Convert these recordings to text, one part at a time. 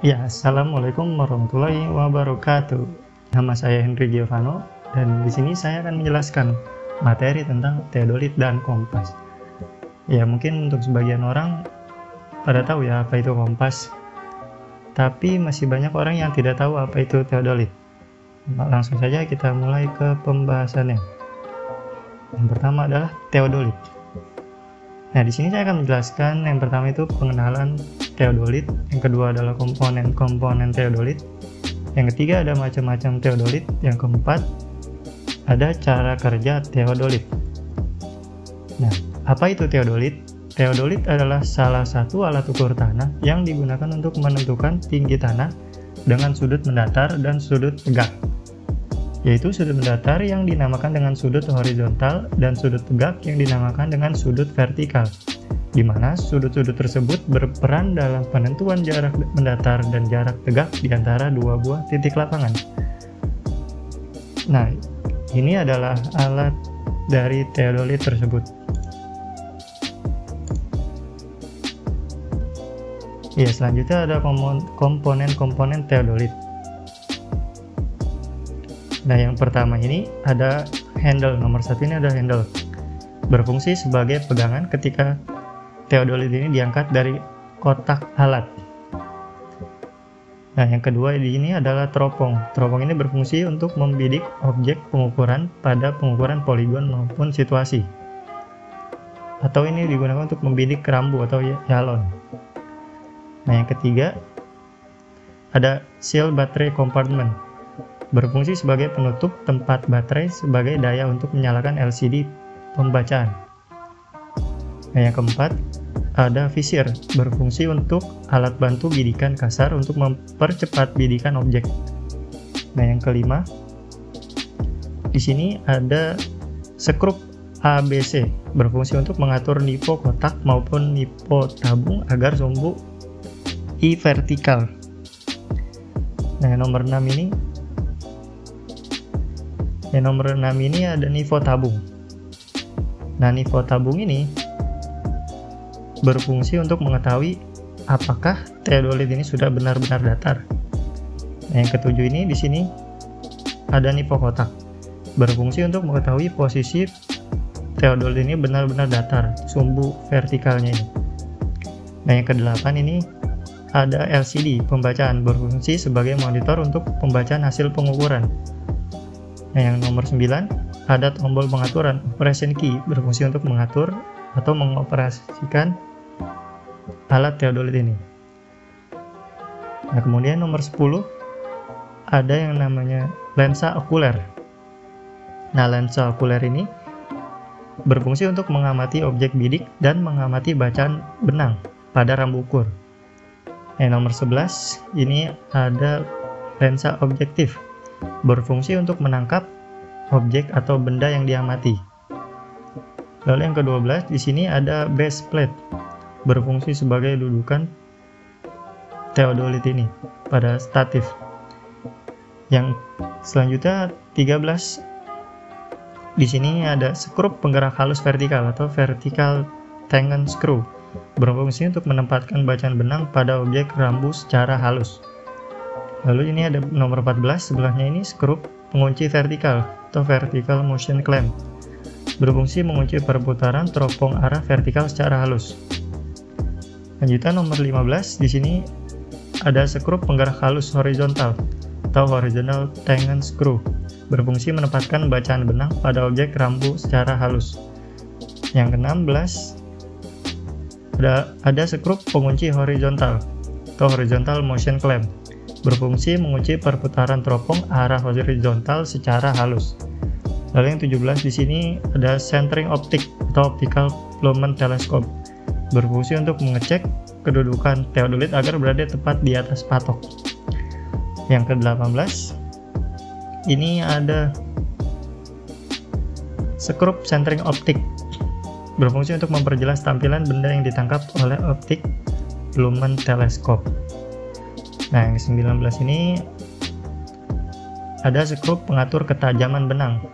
Ya, Assalamualaikum warahmatullahi wabarakatuh. Nama saya Henry Giovanno dan di sini saya akan menjelaskan materi tentang teodolit dan kompas. Ya, mungkin untuk sebagian orang pada tahu ya apa itu kompas, tapi masih banyak orang yang tidak tahu apa itu teodolit. Langsung saja kita mulai ke pembahasannya. Yang pertama adalah teodolit. Nah, di sini saya akan menjelaskan yang pertama itu pengenalan teodolit, yang kedua adalah komponen-komponen teodolit, yang ketiga ada macam-macam teodolit, yang keempat ada cara kerja teodolit. Nah, apa itu teodolit? Teodolit adalah salah satu alat ukur tanah yang digunakan untuk menentukan tinggi tanah dengan sudut mendatar dan sudut tegak, yaitu sudut mendatar yang dinamakan dengan sudut horizontal dan sudut tegak yang dinamakan dengan sudut vertikal, di mana sudut-sudut tersebut berperan dalam penentuan jarak mendatar dan jarak tegak di antara dua buah titik lapangan. Nah, ini adalah alat dari teodolit tersebut. Ya, selanjutnya ada komponen-komponen teodolit. Nah, yang pertama ini ada handle. Nomor satu ini ada handle, berfungsi sebagai pegangan ketika teodolit ini diangkat dari kotak alat. Nah, yang kedua di ini adalah teropong. Teropong ini berfungsi untuk membidik objek pengukuran pada pengukuran poligon maupun situasi. Atau ini digunakan untuk membidik kerambu atau yalon. Nah, yang ketiga ada seal battery compartment, berfungsi sebagai penutup tempat baterai sebagai daya untuk menyalakan LCD pembacaan. Nah, yang keempat ada visir, berfungsi untuk alat bantu bidikan kasar untuk mempercepat bidikan objek. Nah, yang kelima di sini ada skrup ABC, berfungsi untuk mengatur nipo kotak maupun nipo tabung agar sumbu I vertikal. Nah, nomor 6 ini ada nivo tabung. Nah, nivo tabung ini berfungsi untuk mengetahui apakah teodolit ini sudah benar-benar datar. Nah, yang ketujuh ini di sini ada nivo kotak, berfungsi untuk mengetahui posisi teodolit ini benar-benar datar, sumbu vertikalnya ini. Nah, yang kedelapan ini ada LCD pembacaan, berfungsi sebagai monitor untuk pembacaan hasil pengukuran. Nah, yang nomor 9 ada tombol pengaturan, operation key, berfungsi untuk mengatur atau mengoperasikan alat teodolit ini. Nah, kemudian nomor 10 ada yang namanya lensa okuler. Nah, lensa okuler ini berfungsi untuk mengamati objek bidik dan mengamati bacaan benang pada rambu ukur. Nah, nomor 11 ini ada lensa objektif, berfungsi untuk menangkap objek atau benda yang diamati. Lalu yang ke-12 di sini ada base plate, berfungsi sebagai dudukan teodolit ini pada statif. Yang selanjutnya 13 di sini ada skrup penggerak halus vertikal atau vertical tension screw, berfungsi untuk menempatkan bacaan benang pada objek rambu secara halus. Lalu ini ada nomor 14, sebelahnya ini skrup pengunci vertikal atau vertical motion clamp, berfungsi mengunci perputaran teropong arah vertikal secara halus. Lanjutan nomor 15, di sini ada skrup penggerak halus horizontal atau horizontal tension screw, berfungsi menempatkan bacaan benang pada objek rambu secara halus. Yang ke-16 ada skrup pengunci horizontal atau horizontal motion clamp, berfungsi mengunci perputaran teropong arah horizontal secara halus. Lalu yang 17 di sini ada centering optic atau optical plummet telescope, berfungsi untuk mengecek kedudukan teodolit agar berada tepat di atas patok. Yang ke-18 ini ada skrup centering optic, berfungsi untuk memperjelas tampilan benda yang ditangkap oleh optik plummet telescope. Nah, yang ke-19 ini ada skrup pengatur ketajaman benang,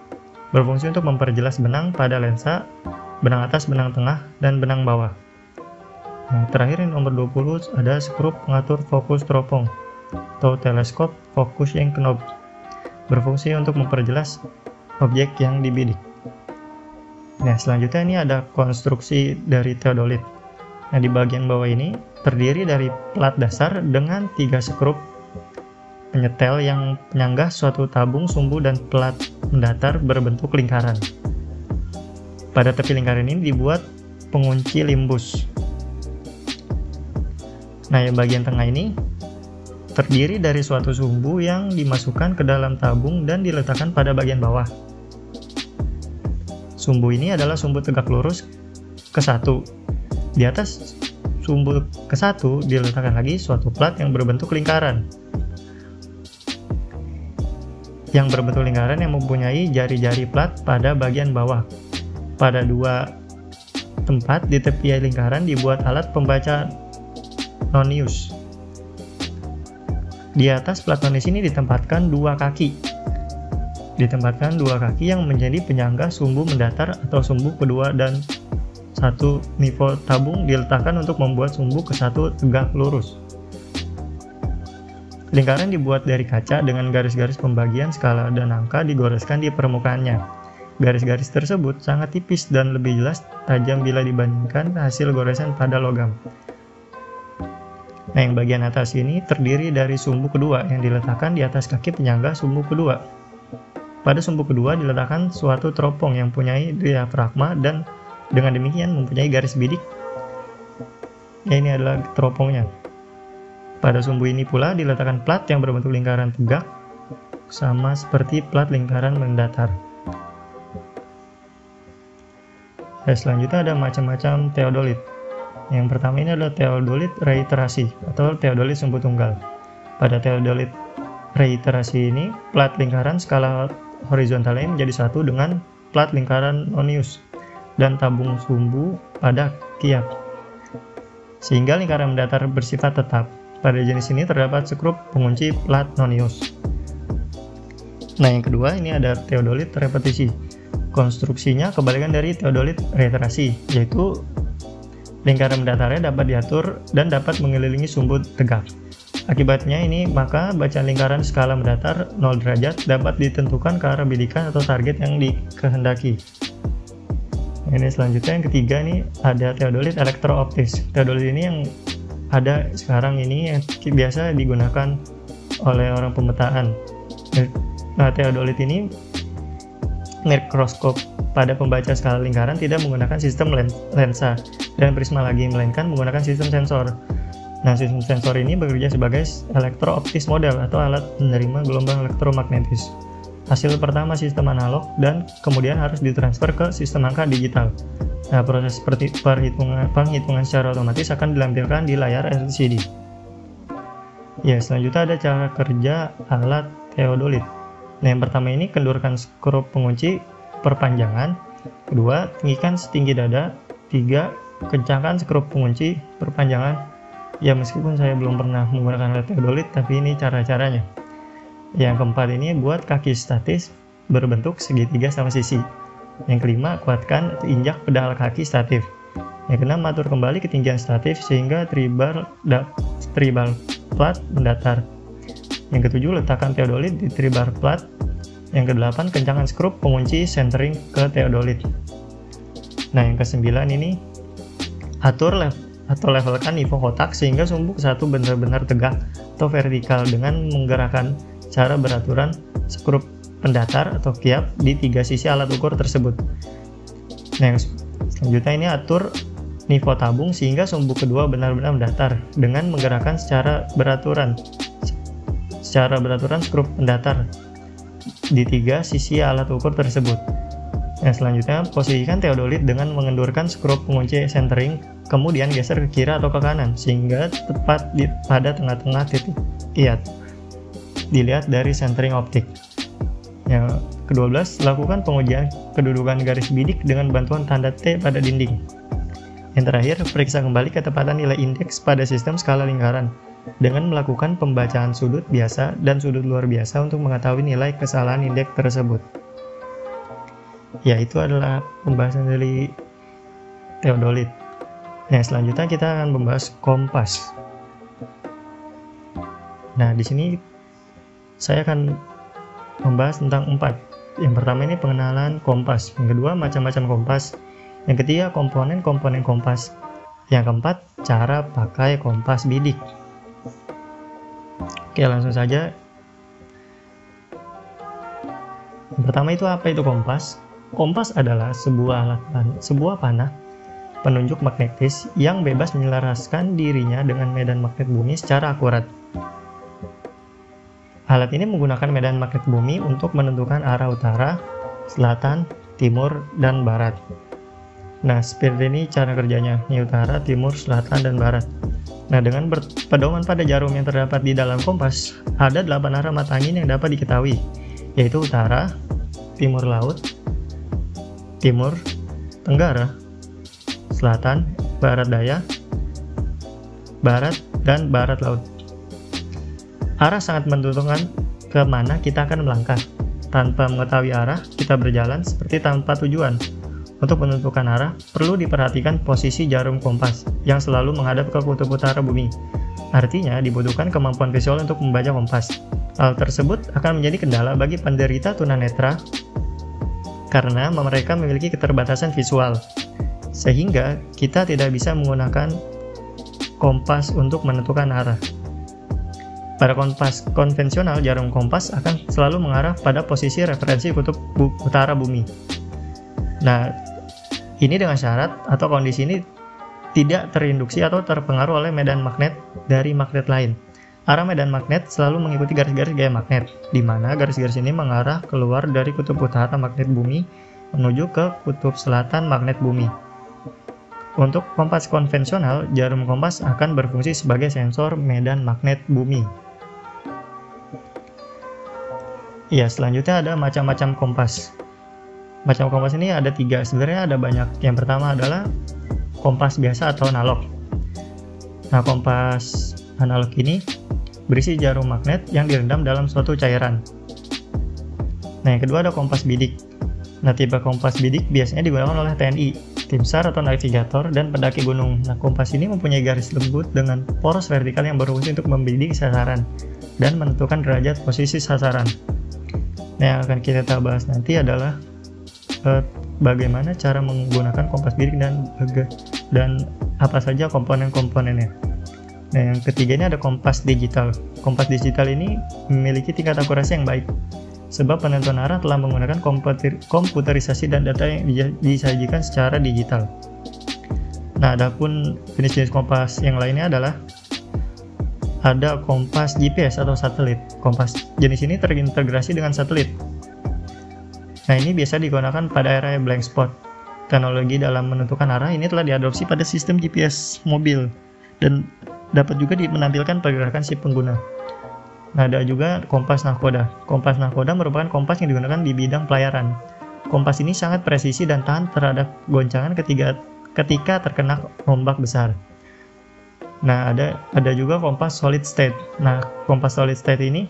berfungsi untuk memperjelas benang pada lensa, benang atas, benang tengah, dan benang bawah. Yang terakhir yang nomor 20 ada skrup pengatur fokus teropong atau teleskop focusing knob, berfungsi untuk memperjelas objek yang dibidik. Nah, selanjutnya ini ada konstruksi dari teodolit. Nah, di bagian bawah ini terdiri dari plat dasar dengan 3 skrup penyetel yang penyanggah suatu tabung sumbu dan plat mendatar berbentuk lingkaran. Pada tepi lingkaran ini dibuat pengunci limbus. Nah, yang bagian tengah ini terdiri dari suatu sumbu yang dimasukkan ke dalam tabung dan diletakkan pada bagian bawah. Sumbu ini adalah sumbu tegak lurus ke-1. Di atas sumbu ke-1 diletakkan lagi suatu plat yang berbentuk lingkaran. Yang mempunyai jari-jari plat pada bagian bawah. Pada 2 tempat di tepi lingkaran dibuat alat pembaca nonius. Di atas plat nonius ini ditempatkan 2 kaki. Yang menjadi penyangga sumbu mendatar atau sumbu kedua, dan 1 nivol tabung diletakkan untuk membuat sumbu ke-1 tegak lurus. Lingkaran dibuat dari kaca dengan garis-garis pembagian skala dan angka digoreskan di permukaannya. Garis-garis tersebut sangat tipis dan lebih jelas tajam bila dibandingkan hasil goresan pada logam. Nah, yang bagian atas ini terdiri dari sumbu kedua yang diletakkan di atas kaki penyangga sumbu kedua. Pada sumbu kedua diletakkan suatu teropong yang mempunyai diafragma dan dengan demikian mempunyai garis bidik. Ya, ini adalah teropongnya. Pada sumbu ini pula diletakkan plat yang berbentuk lingkaran tegak, sama seperti plat lingkaran mendatar. Selanjutnya ada macam-macam teodolit. Yang pertama ini adalah teodolit reiterasi atau teodolit sumbu tunggal. Pada teodolit reiterasi ini, plat lingkaran skala horizontalnya menjadi satu dengan plat lingkaran nonius dan tabung sumbu pada kiap, sehingga lingkaran mendatar bersifat tetap. Pada jenis ini terdapat skrup pengunci plat nonius. Nah, yang kedua ini ada teodolit repetisi. Konstruksinya kebalikan dari teodolit reiterasi, yaitu lingkaran mendatarnya dapat diatur dan dapat mengelilingi sumbu tegak. Akibatnya ini, maka bacaan lingkaran skala mendatar 0 derajat dapat ditentukan ke arah bidikan atau target yang dikehendaki. Ini selanjutnya yang ketiga nih ada teodolit elektrooptis. Teodolit ini yang ada sekarang ini yang biasa digunakan oleh orang pemetaan. Nah, teodolit ini mikroskop pada pembaca skala lingkaran tidak menggunakan sistem lensa dan prisma lagi, melainkan menggunakan sistem sensor. Nah, sistem sensor ini bekerja sebagai elektrooptis model atau alat menerima gelombang elektromagnetis. Hasil pertama sistem analog dan kemudian harus ditransfer ke sistem angka digital. Nah, proses seperti penghitungan secara otomatis akan dilampirkan di layar LCD. Ya, selanjutnya ada cara kerja alat teodolit. Nah, yang pertama ini kendurkan skrup pengunci perpanjangan. Kedua, tinggikan setinggi dada. 3, kencangkan skrup pengunci perpanjangan. Ya, meskipun saya belum pernah menggunakan alat teodolit, tapi ini cara-caranya. Yang keempat ini buat kaki statis berbentuk segitiga sama sisi. Yang kelima, kuatkan atau injak pedal kaki statif. Yang keenam, atur kembali ketinggian statif sehingga tribal plat mendatar. Yang ketujuh, letakkan teodolit di tribar plat. Yang kedelapan, kencangkan skrup pengunci centering ke teodolit. Nah, yang kesembilan ini atur atau levelkan nivou kotak sehingga sumbu ke-1 benar-benar tegak atau vertikal dengan menggerakkan secara beraturan skrup pendatar atau kiap di 3 sisi alat ukur tersebut. Nah, yang selanjutnya ini atur nivou tabung sehingga sumbu kedua benar-benar mendatar dengan menggerakkan secara beraturan skrup pendatar di 3 sisi alat ukur tersebut. Yang selanjutnya, posisikan teodolit dengan mengendurkan skrup pengunci centering, kemudian geser ke kiri atau ke kanan sehingga tepat pada tengah-tengah titik kiat. Dilihat dari centering optik. Yang ke-12, lakukan pengujian kedudukan garis bidik dengan bantuan tanda T pada dinding. Yang terakhir, periksa kembali ketepatan nilai indeks pada sistem skala lingkaran dengan melakukan pembacaan sudut biasa dan sudut luar biasa untuk mengetahui nilai kesalahan indeks tersebut. Ya, itu adalah pembahasan dari teodolit. Nah, selanjutnya kita akan membahas kompas. Nah, di sini saya akan membahas tentang 4. Yang pertama ini pengenalan kompas, yang kedua macam-macam kompas, yang ketiga komponen-komponen kompas, yang keempat cara pakai kompas bidik. Oke, langsung saja. Yang pertama itu apa itu kompas? Kompas adalah sebuah panah penunjuk magnetis yang bebas menyelaraskan dirinya dengan medan magnet bumi secara akurat. Alat ini menggunakan medan magnet bumi untuk menentukan arah utara, selatan, timur, dan barat. Nah, seperti ini cara kerjanya, ini utara, timur, selatan, dan barat. Nah, dengan berpedoman pada jarum yang terdapat di dalam kompas, ada 8 arah mata angin yang dapat diketahui, yaitu utara, timur laut, timur, tenggara, selatan, barat daya, barat, dan barat laut. Arah sangat menentukan ke mana kita akan melangkah. Tanpa mengetahui arah, kita berjalan seperti tanpa tujuan. Untuk menentukan arah, perlu diperhatikan posisi jarum kompas yang selalu menghadap ke kutub utara bumi. Artinya, dibutuhkan kemampuan visual untuk membaca kompas. Hal tersebut akan menjadi kendala bagi penderita tunanetra karena mereka memiliki keterbatasan visual, sehingga kita tidak bisa menggunakan kompas untuk menentukan arah. Pada kompas konvensional, jarum kompas akan selalu mengarah pada posisi referensi kutub utara bumi. Nah, ini dengan syarat atau kondisi ini tidak terinduksi atau terpengaruh oleh medan magnet dari magnet lain. Arah medan magnet selalu mengikuti garis-garis gaya magnet, di mana garis-garis ini mengarah keluar dari kutub utara magnet bumi menuju ke kutub selatan magnet bumi. Untuk kompas konvensional, jarum kompas akan berfungsi sebagai sensor medan magnet bumi. Ya, selanjutnya ada macam-macam kompas. Macam kompas ini ada 3, sebenarnya ada banyak. Yang pertama adalah kompas biasa atau analog. Nah, kompas analog ini berisi jarum magnet yang direndam dalam suatu cairan. Nah, yang kedua ada kompas bidik. Nah, tipe kompas bidik biasanya digunakan oleh TNI, tim SAR atau navigator, dan pendaki gunung. Nah, kompas ini mempunyai garis lembut dengan poros vertikal yang berfungsi untuk membidik sasaran dan menentukan derajat posisi sasaran. Nah, yang akan kita bahas nanti adalah bagaimana cara menggunakan kompas bidik dan apa saja komponen-komponennya. Nah, yang ketiga ini ada kompas digital. Kompas digital ini memiliki tingkat akurasi yang baik, sebab penentuan arah telah menggunakan komputerisasi dan data yang disajikan secara digital. Nah, adapun jenis-jenis kompas yang lainnya adalah ada kompas GPS atau satelit. Kompas jenis ini terintegrasi dengan satelit. Nah, ini biasa digunakan pada era blank spot. Teknologi dalam menentukan arah ini telah diadopsi pada sistem GPS mobil dan dapat juga menampilkan pergerakan si pengguna. Nah, ada juga kompas nahkoda. Kompas nahkoda merupakan kompas yang digunakan di bidang pelayaran. Kompas ini sangat presisi dan tahan terhadap goncangan ketika terkena ombak besar. Nah, ada juga kompas solid state. Nah, kompas solid state ini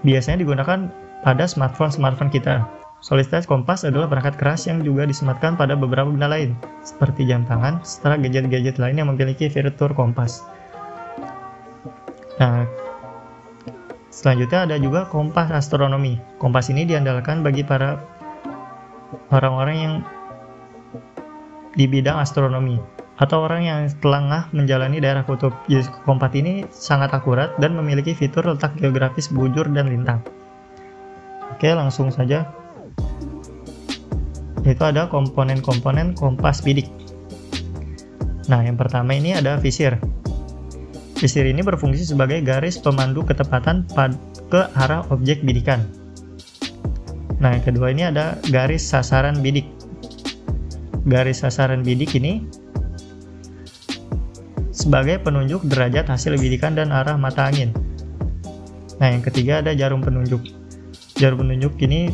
biasanya digunakan pada smartphone kita. Solid state kompas adalah perangkat keras yang juga disematkan pada beberapa benda lain, seperti jam tangan, serta gadget-gadget lain yang memiliki fitur kompas. Nah, selanjutnya ada juga kompas astronomi. Kompas ini diandalkan bagi para orang-orang yang di bidang astronomi atau orang yang telah menjalani daerah kutub. Jadi, kompas ini sangat akurat dan memiliki fitur letak geografis bujur dan lintang. Oke, langsung saja. Itu ada komponen-komponen kompas bidik. Nah, yang pertama ini ada visir. Visir ini berfungsi sebagai garis pemandu ketepatan ke arah objek bidikan. Nah, yang kedua ini ada garis sasaran bidik. Garis sasaran bidik ini sebagai penunjuk derajat hasil bidikan dan arah mata angin. Nah, yang ketiga ada jarum penunjuk. Jarum penunjuk ini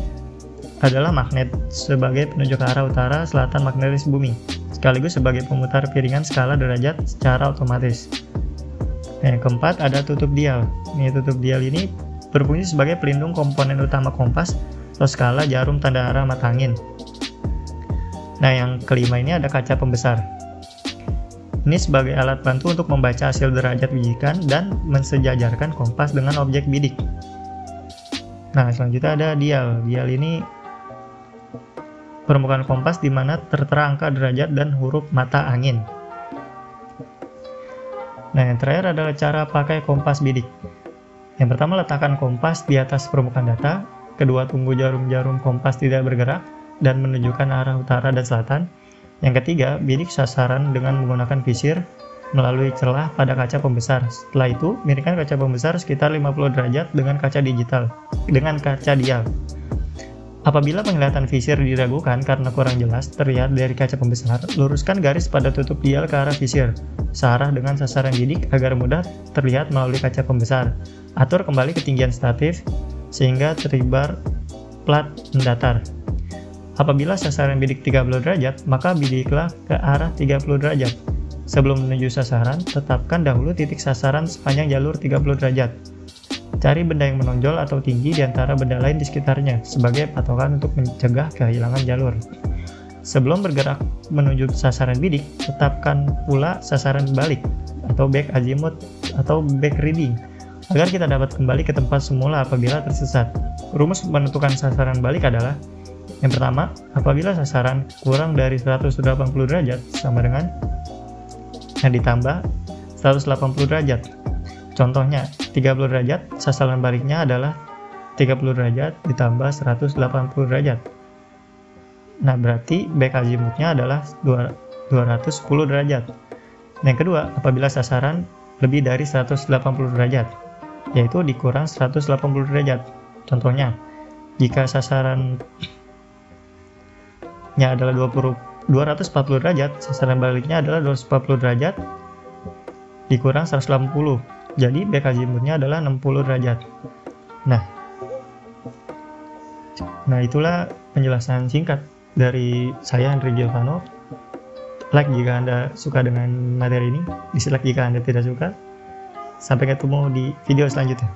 adalah magnet sebagai penunjuk arah utara selatan magnetis bumi, sekaligus sebagai pemutar piringan skala derajat secara otomatis. Nah, yang keempat ada tutup dial. Tutup dial ini berfungsi sebagai pelindung komponen utama kompas atau skala jarum tanda arah mata angin. Nah, yang kelima ini ada kaca pembesar. Ini sebagai alat bantu untuk membaca hasil derajat bijikan dan mensejajarkan kompas dengan objek bidik. Nah, selanjutnya ada dial. Dial ini permukaan kompas di mana tertera angka derajat dan huruf mata angin. Nah, yang terakhir adalah cara pakai kompas bidik. Yang pertama, letakkan kompas di atas permukaan data. Kedua, tunggu jarum-jarum kompas tidak bergerak dan menunjukkan arah utara dan selatan. Yang ketiga, bidik sasaran dengan menggunakan visir melalui celah pada kaca pembesar. Setelah itu, miringkan kaca pembesar sekitar 50 derajat dengan kaca dial. Apabila penglihatan visir diragukan karena kurang jelas terlihat dari kaca pembesar, luruskan garis pada tutup dial ke arah visir, searah dengan sasaran bidik agar mudah terlihat melalui kaca pembesar. Atur kembali ketinggian statif sehingga terlibar plat mendatar. Apabila sasaran bidik 30 derajat, maka bidiklah ke arah 30 derajat. Sebelum menuju sasaran, tetapkan dahulu titik sasaran sepanjang jalur 30 derajat. Cari benda yang menonjol atau tinggi di antara benda lain di sekitarnya sebagai patokan untuk mencegah kehilangan jalur. Sebelum bergerak menuju sasaran bidik, tetapkan pula sasaran balik atau back azimuth atau back reading agar kita dapat kembali ke tempat semula apabila tersesat. Rumus menentukan sasaran balik adalah: yang pertama, apabila sasaran kurang dari 180 derajat sama dengan yang ditambah 180 derajat. Contohnya, 30 derajat, sasaran baliknya adalah 30 derajat ditambah 180 derajat. Nah, berarti back azimuthnya adalah 210 derajat. Yang kedua, apabila sasaran lebih dari 180 derajat, yaitu dikurang 180 derajat. Contohnya, jika sasaran adalah 240 derajat, sasaran baliknya adalah 240 derajat dikurang 180. Jadi back azimuthnya adalah 60 derajat. Nah, itulah penjelasan singkat dari saya, Andri Giovanno. Like jika Anda suka dengan materi ini, dislike jika Anda tidak suka. Sampai ketemu di video selanjutnya.